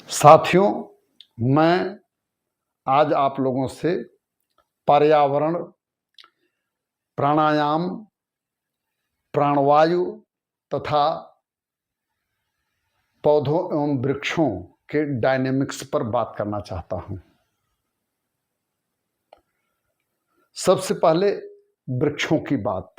साथियों, मैं आज आप लोगों से पर्यावरण, प्राणायाम, प्राणवायु तथा पौधों एवं वृक्षों के डायनेमिक्स पर बात करना चाहता हूं। सबसे पहले वृक्षों की बात।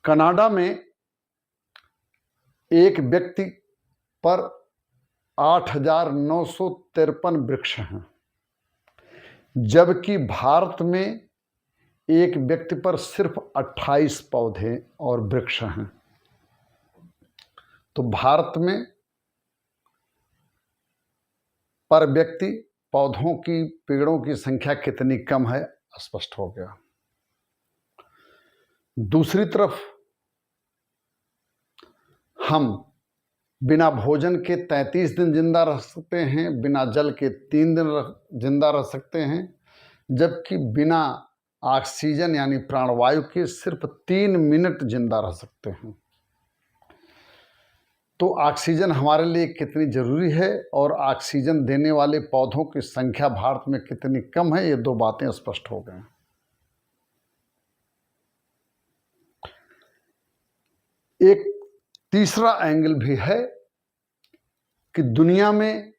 कनाडा में एक व्यक्ति पर 8,953 वृक्ष हैं, जबकि भारत में एक व्यक्ति पर सिर्फ 28 पौधे और वृक्ष हैं। तो भारत में पर व्यक्ति पौधों की, पेड़ों की संख्या कितनी कम है, स्पष्ट हो गया। दूसरी तरफ हम बिना भोजन के 33 दिन जिंदा रह सकते हैं, बिना जल के 3 दिन जिंदा रह सकते हैं, जबकि बिना ऑक्सीजन यानी प्राणवायु के सिर्फ 3 मिनट जिंदा रह सकते हैं। तो ऑक्सीजन हमारे लिए कितनी जरूरी है और ऑक्सीजन देने वाले पौधों की संख्या भारत में कितनी कम है, ये दो बातें स्पष्ट हो गए। एक तीसरा एंगल भी है कि दुनिया में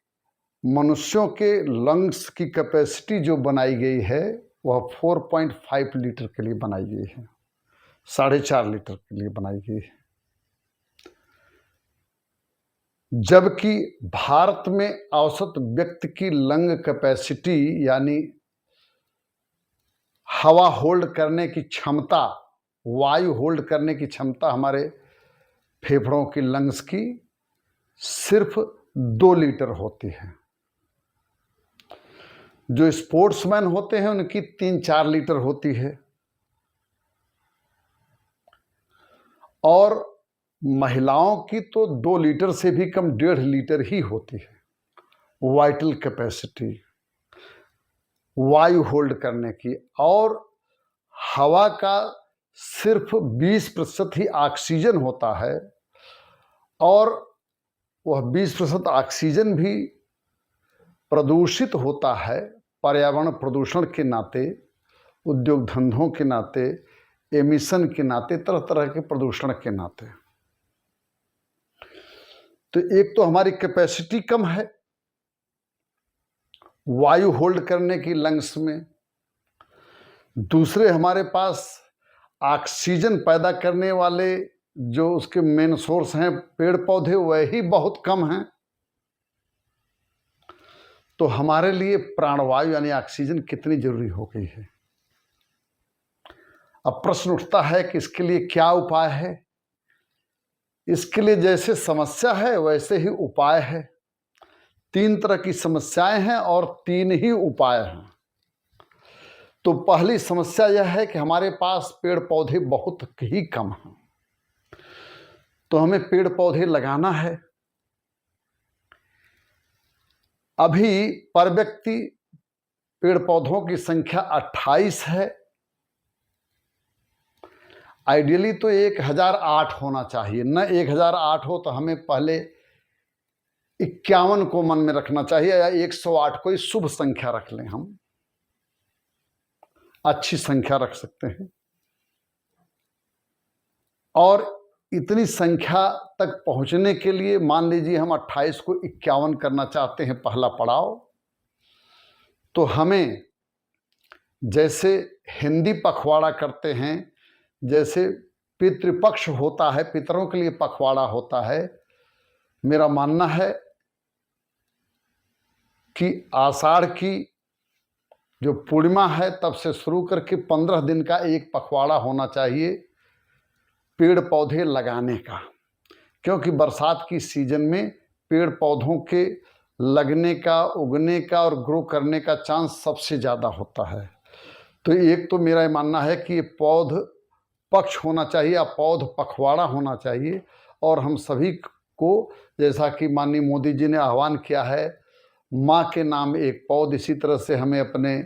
मनुष्यों के लंग्स की कैपेसिटी जो बनाई गई है वह 4.5 लीटर के लिए बनाई गई है, 4.5 लीटर के लिए बनाई गई है, जबकि भारत में औसत व्यक्ति की लंग कैपेसिटी यानी हवा होल्ड करने की क्षमता, वायु होल्ड करने की क्षमता हमारे फेफड़ों की, लंग्स की सिर्फ 2 लीटर होती है। जो स्पोर्ट्समैन होते हैं उनकी 3-4 लीटर होती है, और महिलाओं की तो 2 लीटर से भी कम 1.5 लीटर ही होती है वाइटल कैपेसिटी, वायु होल्ड करने की। और हवा का सिर्फ 20% ही ऑक्सीजन होता है, और वह 20% ऑक्सीजन भी प्रदूषित होता है पर्यावरण प्रदूषण के नाते, उद्योग धंधों के नाते, एमिशन के नाते, तरह तरह के प्रदूषण के नाते। तो एक तो हमारी कैपेसिटी कम है वायु होल्ड करने की लंग्स में, दूसरे हमारे पास ऑक्सीजन पैदा करने वाले जो उसके मेन सोर्स हैं पेड़ पौधे, वह ही बहुत कम हैं। तो हमारे लिए प्राणवायु यानी ऑक्सीजन कितनी जरूरी हो गई है। अब प्रश्न उठता है कि इसके लिए क्या उपाय है। इसके लिए जैसे समस्या है वैसे ही उपाय है। 3 तरह की समस्याएं हैं और 3 ही उपाय हैं। तो पहली समस्या यह है कि हमारे पास पेड़ पौधे बहुत ही कम हैं, तो हमें पेड़ पौधे लगाना है। अभी पर व्यक्ति पेड़ पौधों की संख्या 28 है, आइडियली तो 1008 होना चाहिए। न 1008 हो तो हमें पहले 51 को मन में रखना चाहिए, या 108 कोई शुभ संख्या रख लें, हम अच्छी संख्या रख सकते हैं। और इतनी संख्या तक पहुंचने के लिए मान लीजिए हम 28 को 51 करना चाहते हैं, पहला पड़ाव, तो हमें जैसे हिंदी पखवाड़ा करते हैं, जैसे पितृपक्ष होता है, पितरों के लिए पखवाड़ा होता है, मेरा मानना है कि आषाढ़ की जो पूर्णिमा है तब से शुरू करके 15 दिन का एक पखवाड़ा होना चाहिए पेड़ पौधे लगाने का, क्योंकि बरसात की सीजन में पेड़ पौधों के लगने का, उगने का और ग्रो करने का चांस सबसे ज़्यादा होता है। तो एक तो मेरा मानना है कि ये पौध पक्ष होना चाहिए या पौध पखवाड़ा होना चाहिए, और हम सभी को, जैसा कि माननीय मोदी जी ने आह्वान किया है, माँ के नाम एक पौध, इसी तरह से हमें अपने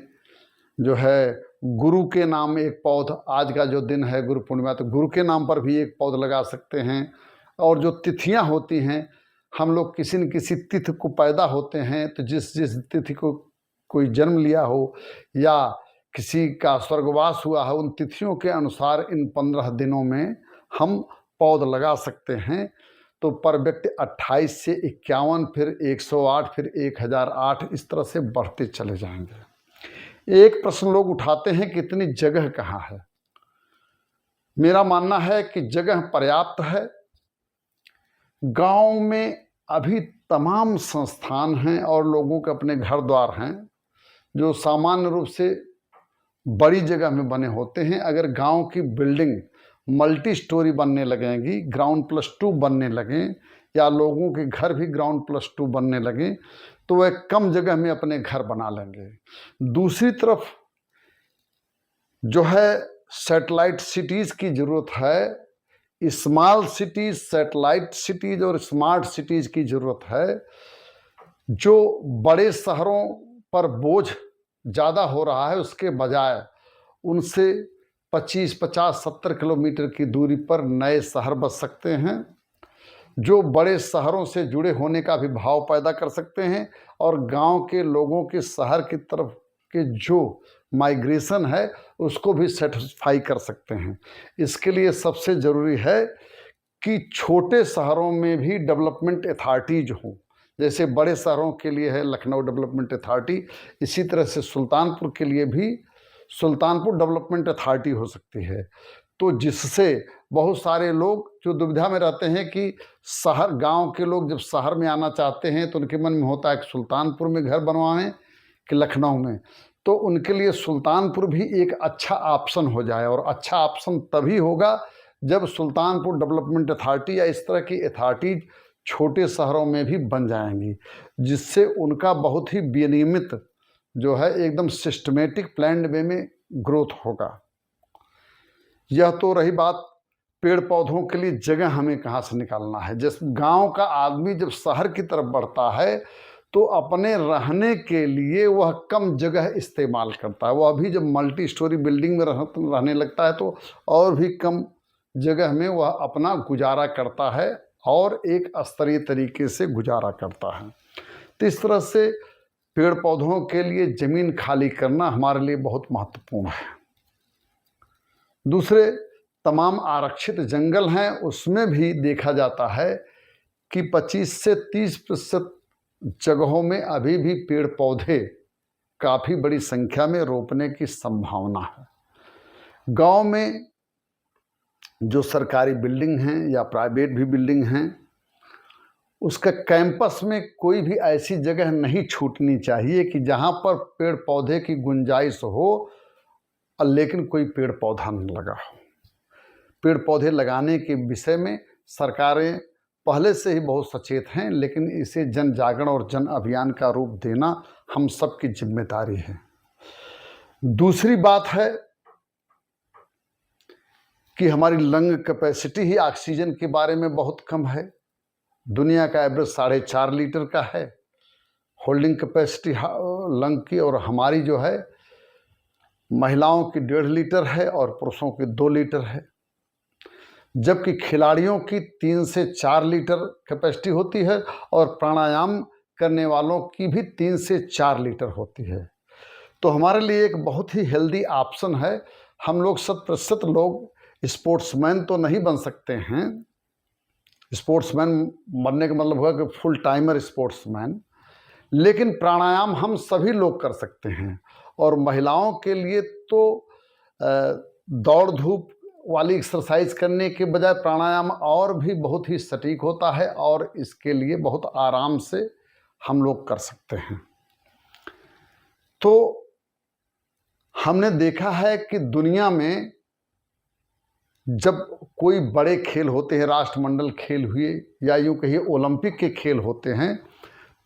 जो है गुरु के नाम एक पौध, आज का जो दिन है गुरु पूर्णिमा, तो गुरु के नाम पर भी एक पौध लगा सकते हैं। और जो तिथियां होती हैं, हम लोग किसी न किसी तिथि को पैदा होते हैं, तो जिस जिस तिथि को कोई जन्म लिया हो या किसी का स्वर्गवास हुआ है, उन तिथियों के अनुसार इन 15 दिनों में हम पौध लगा सकते हैं। तो पर व्यक्ति 28 से 51, फिर 108, फिर 1008, इस तरह से बढ़ते चले जाएंगे। एक प्रश्न लोग उठाते हैं कि इतनी जगह कहाँ है। मेरा मानना है कि जगह पर्याप्त है। गांव में अभी तमाम संस्थान हैं और लोगों के अपने घर द्वार हैं जो सामान्य रूप से बड़ी जगह में बने होते हैं। अगर गांव की बिल्डिंग मल्टी स्टोरी बनने लगेंगी, ग्राउंड प्लस 2 बनने लगें, या लोगों के घर भी ग्राउंड प्लस 2 बनने लगें, तो वह कम जगह में अपने घर बना लेंगे। दूसरी तरफ जो है सैटेलाइट सिटीज़ की ज़रूरत है। स्मॉल सिटीज़, सैटेलाइट सिटीज़ और स्मार्ट सिटीज़ की ज़रूरत है। जो बड़े शहरों पर बोझ ज़्यादा हो रहा है, उसके बजाय उनसे 25, 50, 70 किलोमीटर की दूरी पर नए शहर बस सकते हैं, जो बड़े शहरों से जुड़े होने का भी भाव पैदा कर सकते हैं और गांव के लोगों के शहर की तरफ के जो माइग्रेशन है उसको भी सेटिस्फाई कर सकते हैं। इसके लिए सबसे ज़रूरी है कि छोटे शहरों में भी डेवलपमेंट अथॉरिटीज हों। जैसे बड़े शहरों के लिए है लखनऊ डेवलपमेंट अथॉरिटी, इसी तरह से सुल्तानपुर के लिए भी सुल्तानपुर डेवलपमेंट अथॉरिटी हो सकती है। तो जिससे बहुत सारे लोग जो दुविधा में रहते हैं कि शहर, गांव के लोग जब शहर में आना चाहते हैं तो उनके मन में होता है कि सुल्तानपुर में घर बनवाएं कि लखनऊ में, तो उनके लिए सुल्तानपुर भी एक अच्छा ऑप्शन हो जाए। और अच्छा ऑप्शन तभी होगा जब सुल्तानपुर डेवलपमेंट अथॉरिटी या इस तरह की अथॉरिटीज छोटे शहरों में भी बन जाएंगी, जिससे उनका बहुत ही विनियमित जो है एकदम सिस्टमेटिक प्लान्ड वे में ग्रोथ होगा। यह तो रही बात पेड़ पौधों के लिए जगह हमें कहाँ से निकालना है। जिस गांव का आदमी जब शहर की तरफ बढ़ता है तो अपने रहने के लिए वह कम जगह इस्तेमाल करता है। वह भी जब मल्टी स्टोरी बिल्डिंग में रहने लगता है तो और भी कम जगह में वह अपना गुजारा करता है और एक स्तरीय तरीके से गुजारा करता है। तो इस तरह से पेड़ पौधों के लिए ज़मीन खाली करना हमारे लिए बहुत महत्वपूर्ण है। दूसरे तमाम आरक्षित जंगल हैं, उसमें भी देखा जाता है कि 25 से 30% जगहों में अभी भी पेड़ पौधे काफ़ी बड़ी संख्या में रोपने की संभावना है। गांव में जो सरकारी बिल्डिंग हैं या प्राइवेट भी बिल्डिंग हैं, उसका कैंपस में कोई भी ऐसी जगह नहीं छूटनी चाहिए कि जहां पर पेड़ पौधे की गुंजाइश हो और लेकिन कोई पेड़ पौधा न लगा हो। पेड़ पौधे लगाने के विषय में सरकारें पहले से ही बहुत सचेत हैं, लेकिन इसे जन जागरण और जन अभियान का रूप देना हम सबकी जिम्मेदारी है। दूसरी बात है कि हमारी लंग कैपेसिटी ही ऑक्सीजन के बारे में बहुत कम है। दुनिया का एवरेज 4.5 लीटर का है होल्डिंग कैपेसिटी लंग की, और हमारी जो है महिलाओं की 1.5 लीटर है और पुरुषों की 2 लीटर है, जबकि खिलाड़ियों की 3 से 4 लीटर कैपेसिटी होती है और प्राणायाम करने वालों की भी 3 से 4 लीटर होती है। तो हमारे लिए एक बहुत ही हेल्दी ऑप्शन है। हम लोग 100% लोग स्पोर्ट्समैन तो नहीं बन सकते हैं, स्पोर्ट्समैन बनने का मतलब हुआ कि फुल टाइमर स्पोर्ट्समैन, लेकिन प्राणायाम हम सभी लोग कर सकते हैं। और महिलाओं के लिए तो दौड़ धूप वाली एक्सरसाइज करने के बजाय प्राणायाम और भी बहुत ही सटीक होता है और इसके लिए बहुत आराम से हम लोग कर सकते हैं। तो हमने देखा है कि दुनिया में जब कोई बड़े खेल होते हैं, राष्ट्रमंडल खेल हुए या यूँ कहिए ओलंपिक के खेल होते हैं,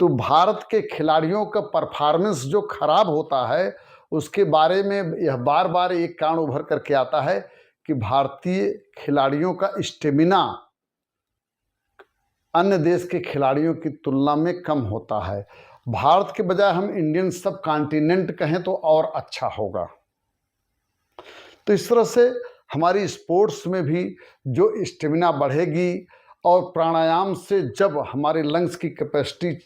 तो भारत के खिलाड़ियों का परफॉर्मेंस जो खराब होता है उसके बारे में यह बार बार एक कारण उभर करके आता है कि भारतीय खिलाड़ियों का स्टेमिना अन्य देश के खिलाड़ियों की तुलना में कम होता है। भारत के बजाय हम इंडियन सब कॉन्टिनेंट कहें तो और अच्छा होगा। तो इस तरह से हमारी स्पोर्ट्स में भी जो स्टेमिना बढ़ेगी और प्राणायाम से जब हमारे लंग्स की कैपेसिटी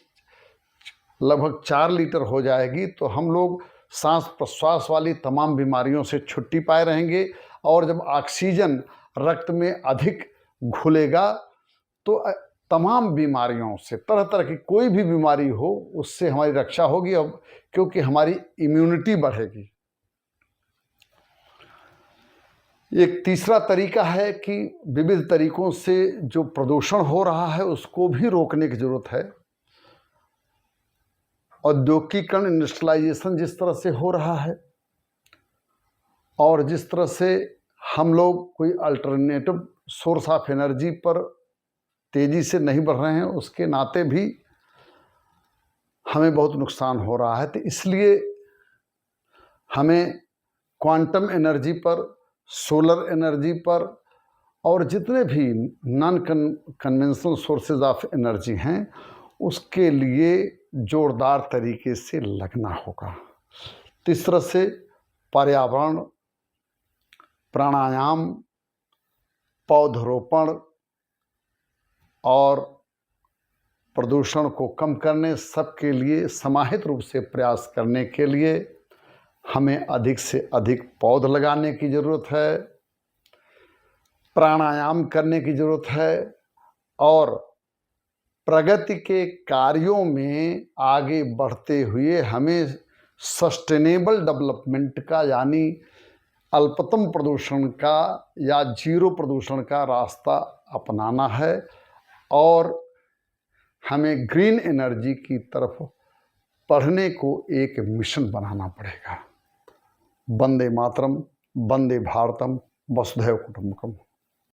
लगभग 4 लीटर हो जाएगी तो हम लोग सांस प्रश्वास वाली तमाम बीमारियों से छुट्टी पाए रहेंगे। और जब ऑक्सीजन रक्त में अधिक घुलेगा तो तमाम बीमारियों से, तरह तरह की कोई भी बीमारी हो, उससे हमारी रक्षा होगी, और क्योंकि हमारी इम्यूनिटी बढ़ेगी। एक तीसरा तरीका है कि विविध तरीकों से जो प्रदूषण हो रहा है उसको भी रोकने की ज़रूरत है। औद्योगिकीकरण, इंडस्ट्रियलाइजेशन जिस तरह से हो रहा है और जिस तरह से हम लोग कोई अल्टरनेटिव सोर्स ऑफ एनर्जी पर तेज़ी से नहीं बढ़ रहे हैं, उसके नाते भी हमें बहुत नुकसान हो रहा है। तो इसलिए हमें क्वांटम एनर्जी पर, सोलर एनर्जी पर और जितने भी non conventional sources of energy हैं उसके लिए जोरदार तरीके से लगना होगा। तो इस तरह से पर्यावरण, प्राणायाम, पौधरोपण और प्रदूषण को कम करने, सबके लिए समाहित रूप से प्रयास करने के लिए हमें अधिक से अधिक पौध लगाने की ज़रूरत है, प्राणायाम करने की ज़रूरत है और प्रगति के कार्यों में आगे बढ़ते हुए हमें सस्टेनेबल डेवलपमेंट का, यानी अल्पतम प्रदूषण का या जीरो प्रदूषण का रास्ता अपनाना है और हमें ग्रीन एनर्जी की तरफ बढ़ने को एक मिशन बनाना पड़ेगा। वंदे मातरम, वंदे भारतम, वसुधैव कुटुंबकम।